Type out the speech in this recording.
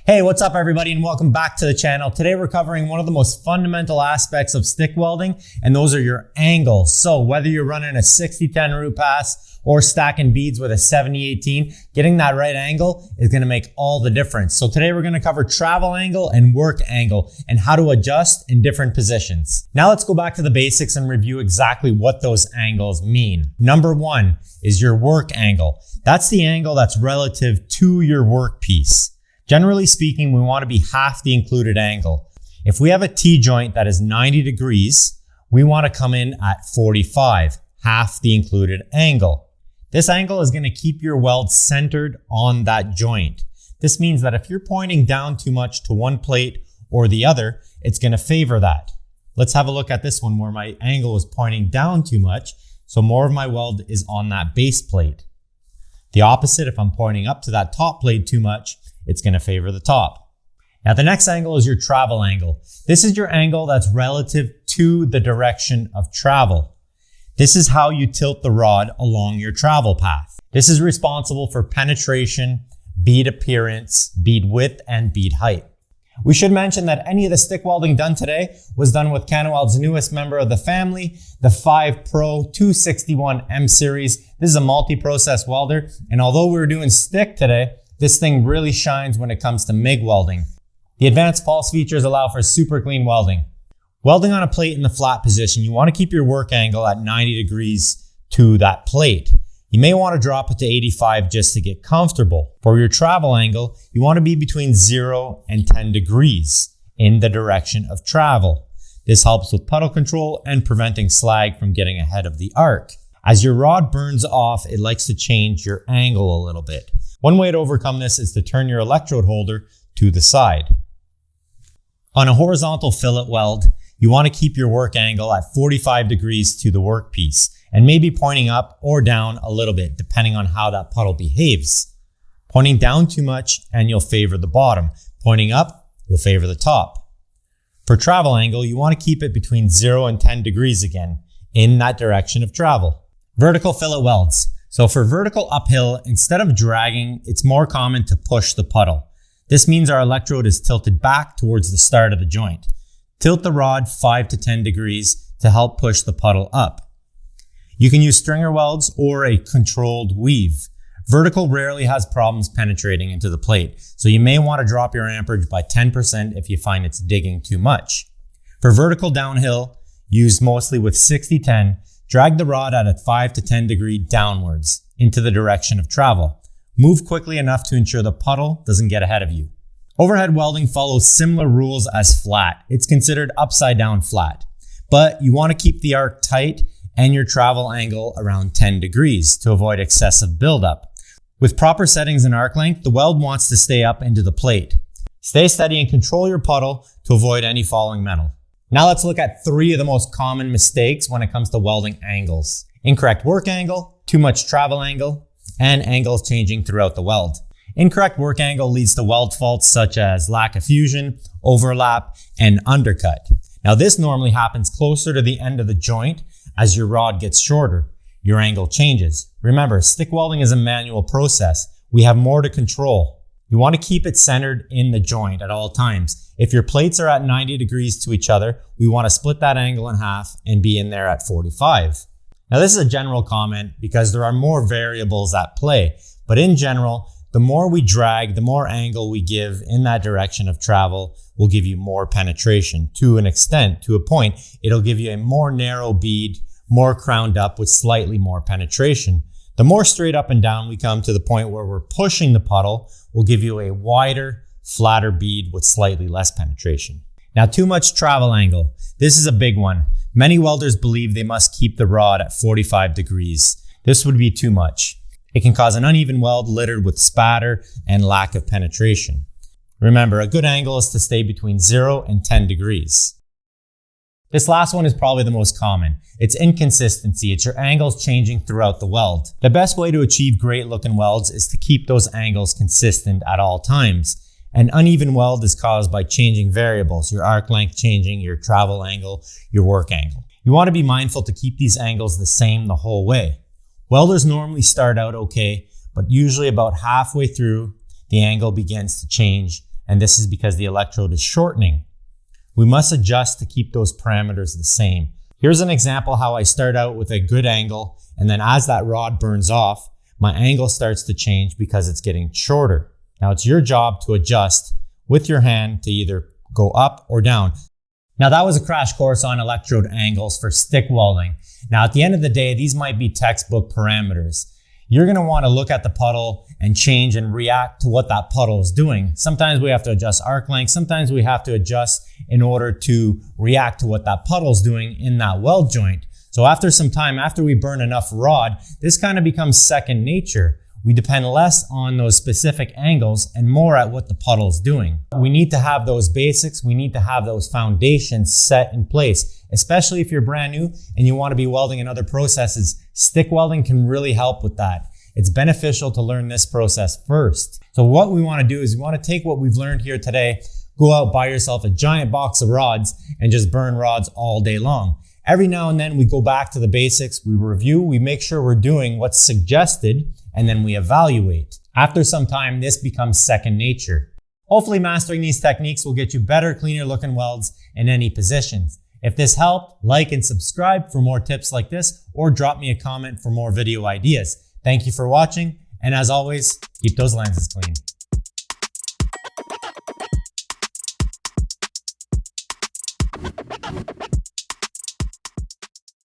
Hey, what's up everybody and welcome back to the channel. Today we're covering one of the most fundamental aspects of stick welding, and those are your angles. So whether you're running a 60-10 root pass or stacking beads with a 70-18, getting that right angle is gonna make all the difference. So today we're gonna cover travel angle and work angle and how to adjust in different positions. Now let's go back to the basics and review exactly what those angles mean. Number one is your work angle. That's the angle that's relative to your work piece. Generally speaking, we want to be half the included angle. If we have a T-joint that is 90 degrees, we want to come in at 45, half the included angle. This angle is going to keep your weld centered on that joint. This means that if you're pointing down too much to one plate or the other, it's going to favor that. Let's have a look at this one where my angle is pointing down too much, so more of my weld is on that base plate. The opposite, if I'm pointing up to that top plate too much, it's going to favor the top. Now the next angle is your travel angle. This is your angle that's relative to the direction of travel. This is how you tilt the rod along your travel path. This is responsible for penetration, bead appearance, bead width, and bead height. We should mention that any of the stick welding done today was done with Weld's newest member of the family, the 5 Pro 261 M Series. This is a multi-process welder, and although we were doing stick today, this thing really shines when it comes to MIG welding. The advanced pulse features allow for super clean welding. Welding on a plate in the flat position, you want to keep your work angle at 90 degrees to that plate. You may want to drop it to 85 just to get comfortable. For your travel angle, you want to be between 0 and 10 degrees in the direction of travel. This helps with puddle control and preventing slag from getting ahead of the arc. As your rod burns off, it likes to change your angle a little bit. One way to overcome this is to turn your electrode holder to the side. On a horizontal fillet weld, you want to keep your work angle at 45 degrees to the workpiece and maybe pointing up or down a little bit depending on how that puddle behaves. Pointing down too much and you'll favor the bottom. Pointing up, you'll favor the top. For travel angle, you want to keep it between 0 and 10 degrees again in that direction of travel. Vertical fillet welds. So for vertical uphill, instead of dragging, it's more common to push the puddle. This means our electrode is tilted back towards the start of the joint. Tilt the rod 5 to 10 degrees to help push the puddle up. You can use stringer welds or a controlled weave. Vertical rarely has problems penetrating into the plate, so you may want to drop your amperage by 10% if you find it's digging too much. For vertical downhill, used mostly with 60-10, drag the rod at a 5 to 10 degree downwards into the direction of travel. Move quickly enough to ensure the puddle doesn't get ahead of you. Overhead welding follows similar rules as flat. It's considered upside down flat, but you want to keep the arc tight and your travel angle around 10 degrees to avoid excessive buildup. With proper settings in arc length, the weld wants to stay up into the plate. Stay steady and control your puddle to avoid any falling metal. Now let's look at 3 of the most common mistakes when it comes to welding angles. Incorrect work angle, too much travel angle, and angles changing throughout the weld. Incorrect work angle leads to weld faults such as lack of fusion, overlap, and undercut. Now this normally happens closer to the end of the joint as your rod gets shorter. Your angle changes. Remember, stick welding is a manual process. We have more to control. You want to keep it centered in the joint at all times. If your plates are at 90 degrees to each other, we want to split that angle in half and be in there at 45. Now this is a general comment because there are more variables at play, but in general, the more we drag, the more angle we give in that direction of travel will give you more penetration. To an extent, to a point, it'll give you a more narrow bead, more crowned up with slightly more penetration. The more straight up and down we come to the point where we're pushing the puddle, will give you a wider, flatter bead with slightly less penetration. Now, too much travel angle. This is a big one. Many welders believe they must keep the rod at 45 degrees. This would be too much. It can cause an uneven weld littered with spatter and lack of penetration. Remember, a good angle is to stay between 0 and 10 degrees. This last one is probably the most common. It's inconsistency. It's your angles changing throughout the weld. The best way to achieve great looking welds is to keep those angles consistent at all times. An uneven weld is caused by changing variables, your arc length changing, your travel angle, your work angle. You want to be mindful to keep these angles the same the whole way. Welders normally start out okay, but usually about halfway through, the angle begins to change and this is because the electrode is shortening. We must adjust to keep those parameters the same. Here's an example how I start out with a good angle, and then as that rod burns off, my angle starts to change because it's getting shorter. Now it's your job to adjust with your hand to either go up or down. Now that was a crash course on electrode angles for stick welding. Now at the end of the day, these might be textbook parameters. You're gonna wanna look at the puddle and change and react to what that puddle is doing. Sometimes we have to adjust arc length. Sometimes we have to adjust in order to react to what that puddle is doing in that weld joint. So after some time, after we burn enough rod, this kind of becomes second nature. We depend less on those specific angles and more at what the puddle is doing. We need to have those basics. We need to have those foundations set in place, especially if you're brand new and you want to be welding in other processes. Stick welding can really help with that. It's beneficial to learn this process first. So what we want to do is we want to take what we've learned here today, go out, buy yourself a giant box of rods and just burn rods all day long. Every now and then we go back to the basics, we review, we make sure we're doing what's suggested, and then we evaluate. After some time, this becomes second nature. Hopefully mastering these techniques will get you better, cleaner looking welds in any positions. If this helped, like and subscribe for more tips like this, or drop me a comment for more video ideas. Thank you for watching, and as always, keep those lenses clean.